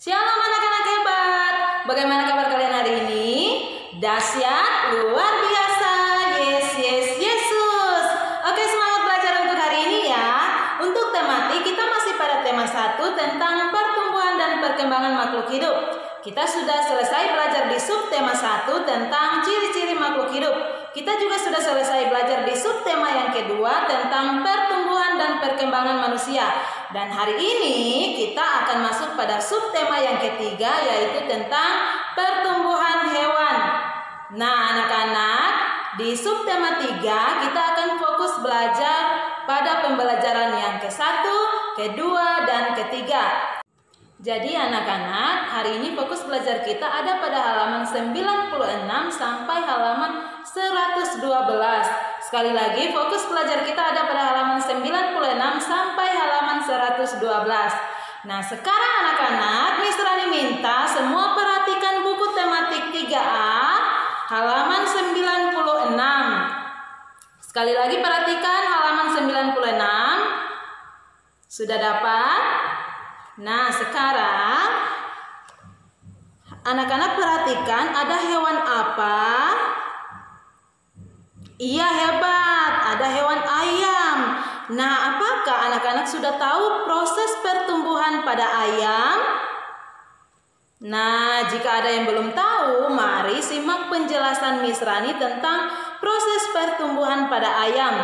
Shalom anak-anak hebat. Bagaimana kabar kalian hari ini? Dahsyat, luar biasa. Yes, Yesus. Oke, semangat belajar untuk hari ini ya. Untuk tematik kita masih pada tema 1 tentang pertumbuhan dan perkembangan makhluk hidup. Kita sudah selesai belajar di subtema 1 tentang ciri-ciri makhluk hidup. Kita juga sudah selesai belajar di subtema yang kedua tentang pertumbuhan dan perkembangan manusia. Dan hari ini kita akan masuk pada subtema yang ketiga, yaitu tentang pertumbuhan hewan. Nah anak-anak, di subtema 3 kita akan fokus belajar pada pembelajaran yang ke-1, kedua, dan ketiga. Jadi anak-anak, hari ini fokus belajar kita ada pada halaman 96 sampai halaman 112. Sekali lagi, fokus belajar kita ada pada halaman 96 sampai halaman 112. Nah, sekarang anak-anak, Miss Rani minta semua perhatikan buku tematik 3A, halaman 96. Sekali lagi perhatikan halaman 96. Sudah dapat? Nah, sekarang anak-anak perhatikan ada hewan apa? Iya, hebat, ada hewan ayam. Nah, apakah anak-anak sudah tahu proses pertumbuhan pada ayam? Nah, jika ada yang belum tahu, mari simak penjelasan Miss Rani tentang proses pertumbuhan pada ayam.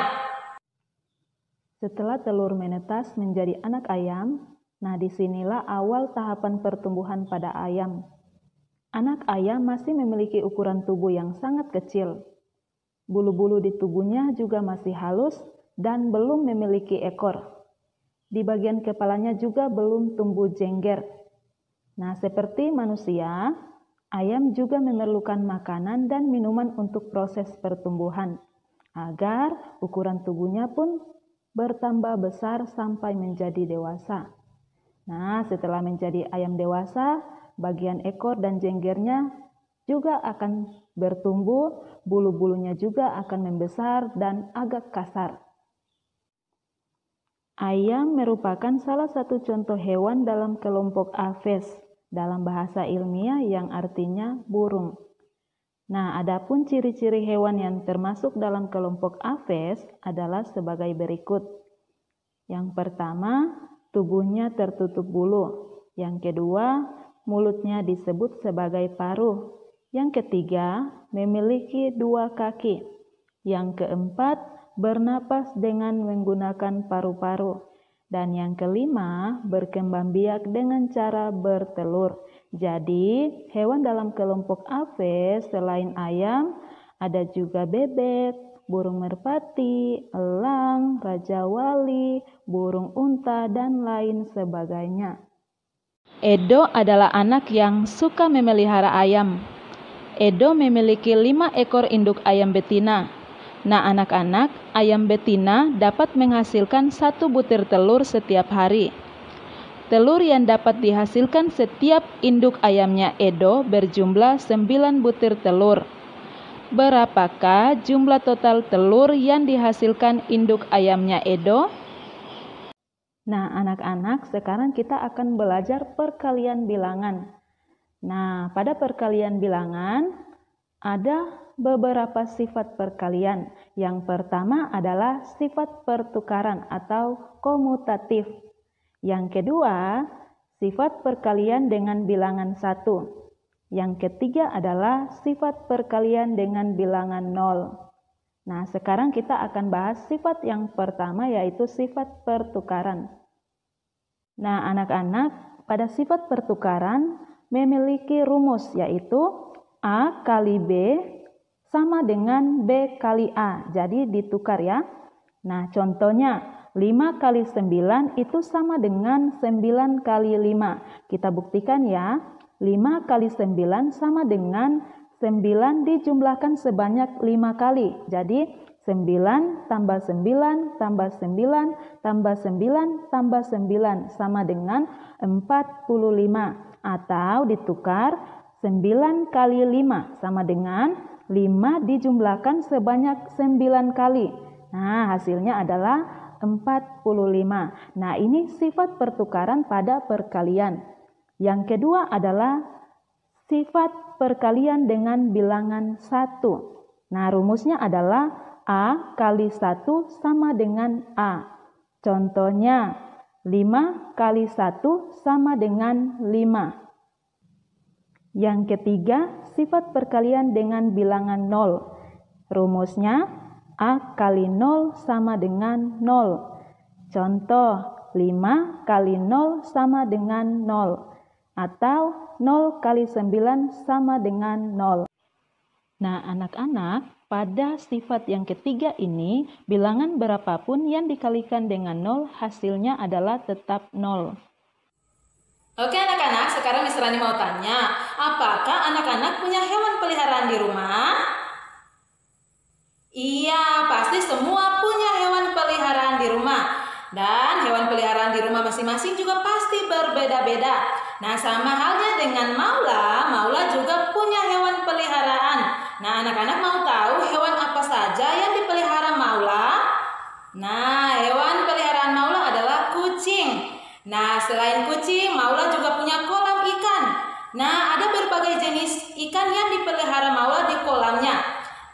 Setelah telur menetas menjadi anak ayam, nah disinilah awal tahapan pertumbuhan pada ayam. Anak ayam masih memiliki ukuran tubuh yang sangat kecil. Bulu-bulu di tubuhnya juga masih halus dan belum memiliki ekor. Di bagian kepalanya juga belum tumbuh jengger. Nah, seperti manusia, ayam juga memerlukan makanan dan minuman untuk proses pertumbuhan, agar ukuran tubuhnya pun bertambah besar sampai menjadi dewasa. Nah, setelah menjadi ayam dewasa, bagian ekor dan jenggernya juga akan bertumbuh, bulu-bulunya juga akan membesar dan agak kasar. Ayam merupakan salah satu contoh hewan dalam kelompok Aves, dalam bahasa ilmiah yang artinya burung. Nah, adapun ciri-ciri hewan yang termasuk dalam kelompok Aves adalah sebagai berikut. Yang pertama, tubuhnya tertutup bulu. Yang kedua, mulutnya disebut sebagai paruh. Yang ketiga, memiliki 2 kaki. Yang keempat, bernapas dengan menggunakan paru-paru. Dan yang kelima, berkembang biak dengan cara bertelur. Jadi, hewan dalam kelompok Aves selain ayam, ada juga bebek, burung merpati, elang, raja wali, burung unta, dan lain sebagainya. Edo adalah anak yang suka memelihara ayam. Edo memiliki 5 ekor induk ayam betina. Nah anak-anak, ayam betina dapat menghasilkan 1 butir telur setiap hari. Telur yang dapat dihasilkan setiap induk ayamnya Edo berjumlah 9 butir telur. Berapakah jumlah total telur yang dihasilkan induk ayamnya Edo? Nah anak-anak, sekarang kita akan belajar perkalian bilangan. Nah, pada perkalian bilangan ada beberapa sifat perkalian. Yang pertama adalah sifat pertukaran atau komutatif. Yang kedua, sifat perkalian dengan bilangan 1. Yang ketiga adalah sifat perkalian dengan bilangan 0. Nah, sekarang kita akan bahas sifat yang pertama, yaitu sifat pertukaran. Nah, anak-anak, pada sifat pertukaran memiliki rumus, yaitu A kali B sama dengan B kali A. Jadi ditukar ya. Nah, contohnya 5 kali 9 itu sama dengan 9 kali 5. Kita buktikan ya. 5 kali 9 sama dengan 9 dijumlahkan sebanyak 5 kali. Jadi 9 tambah 9 tambah 9 tambah 9 tambah 9 sama dengan 45. Atau ditukar 9 kali 5 sama dengan 5 dijumlahkan sebanyak 9 kali. Nah, hasilnya adalah 45. Nah, ini sifat pertukaran pada perkalian. Yang kedua adalah sifat perkalian dengan bilangan 1. Nah, rumusnya adalah A kali 1 sama dengan A. Contohnya, 5 kali 1 sama dengan 5. Yang ketiga, sifat perkalian dengan bilangan 0. Rumusnya A kali 0 sama dengan 0. Contoh, 5 kali 0 sama dengan 0. Atau 0 kali 9 sama dengan 0. Nah, anak-anak, pada sifat yang ketiga ini, bilangan berapapun yang dikalikan dengan 0, hasilnya adalah tetap 0. Oke anak-anak, sekarang Miss Rani mau tanya, apakah anak-anak punya hewan peliharaan di rumah? Iya, pasti semua punya hewan peliharaan di rumah. Dan hewan peliharaan di rumah masing-masing juga pasti berbeda-beda. Nah, sama halnya dengan Maula, Maula juga punya hewan peliharaan. Nah, anak-anak mau tahu hewan apa saja yang dipelihara Maula? Nah, hewan peliharaan Maula adalah kucing. Nah, selain kucing, Maula juga punya kolam ikan. Nah, ada berbagai jenis ikan yang dipelihara Maula di kolamnya.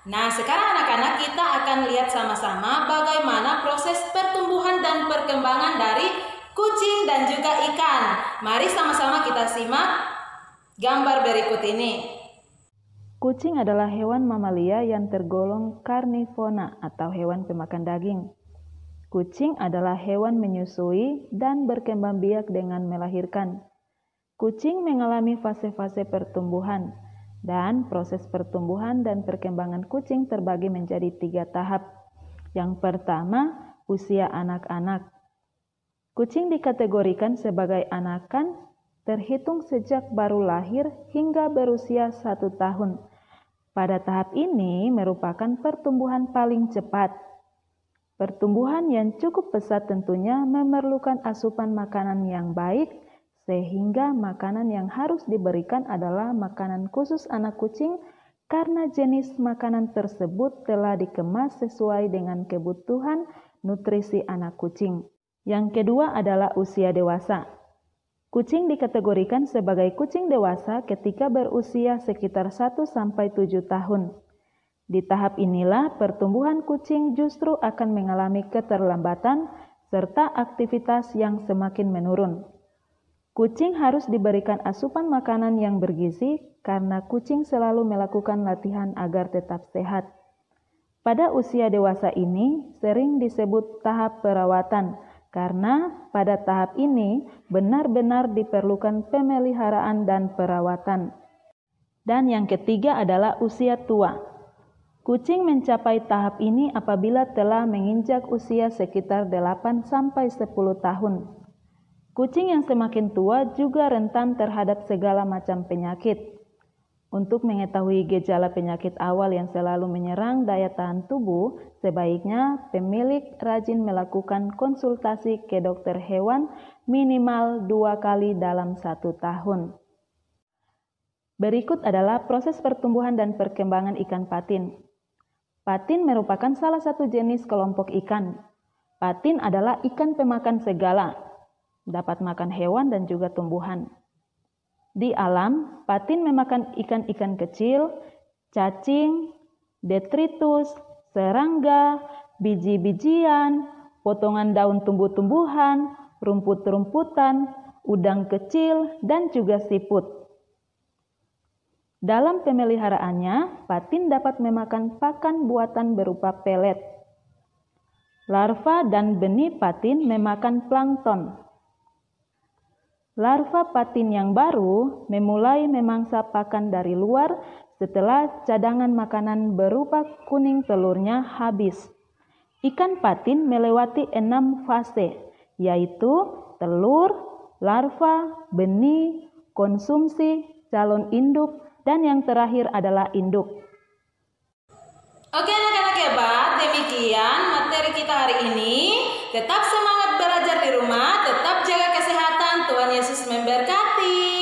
Nah, sekarang anak-anak kita akan lihat sama-sama bagaimana proses pertumbuhan dan perkembangan dari kucing dan juga ikan. Mari sama-sama kita simak gambar berikut ini. Kucing adalah hewan mamalia yang tergolong karnivora atau hewan pemakan daging. Kucing adalah hewan menyusui dan berkembang biak dengan melahirkan. Kucing mengalami fase-fase pertumbuhan. Dan proses pertumbuhan dan perkembangan kucing terbagi menjadi 3 tahap. Yang pertama, usia anak-anak. Kucing dikategorikan sebagai anakan terhitung sejak baru lahir hingga berusia 1 tahun. Pada tahap ini merupakan pertumbuhan paling cepat. Pertumbuhan yang cukup pesat tentunya memerlukan asupan makanan yang baik, sehingga makanan yang harus diberikan adalah makanan khusus anak kucing karena jenis makanan tersebut telah dikemas sesuai dengan kebutuhan nutrisi anak kucing. Yang kedua adalah usia dewasa. Kucing dikategorikan sebagai kucing dewasa ketika berusia sekitar 1-7 tahun. Di tahap inilah pertumbuhan kucing justru akan mengalami keterlambatan serta aktivitas yang semakin menurun. Kucing harus diberikan asupan makanan yang bergizi karena kucing selalu melakukan latihan agar tetap sehat. Pada usia dewasa ini sering disebut tahap perawatan karena pada tahap ini benar-benar diperlukan pemeliharaan dan perawatan. Dan yang ketiga adalah usia tua. Kucing mencapai tahap ini apabila telah menginjak usia sekitar 8-10 tahun. Kucing yang semakin tua juga rentan terhadap segala macam penyakit. Untuk mengetahui gejala penyakit awal yang selalu menyerang daya tahan tubuh, sebaiknya pemilik rajin melakukan konsultasi ke dokter hewan minimal 2 kali dalam 1 tahun. Berikut adalah proses pertumbuhan dan perkembangan ikan patin. Patin merupakan salah satu jenis kelompok ikan. Patin adalah ikan pemakan segala. Dapat makan hewan dan juga tumbuhan. Di alam, patin memakan ikan-ikan kecil, cacing, detritus, serangga, biji-bijian, potongan daun tumbuh-tumbuhan, rumput-rumputan, udang kecil, dan juga siput. Dalam pemeliharaannya, patin dapat memakan pakan buatan berupa pelet. Larva dan benih patin memakan plankton. Larva patin yang baru memulai memangsa pakan dari luar setelah cadangan makanan berupa kuning telurnya habis. Ikan patin melewati 6 fase, yaitu telur, larva, benih, konsumsi, calon induk, dan yang terakhir adalah induk. Oke anak-anak hebat, demikian materi kita hari ini. Tetap semangat belajar di rumah, tetap jaga kesehatan. Tuhan Yesus memberkati.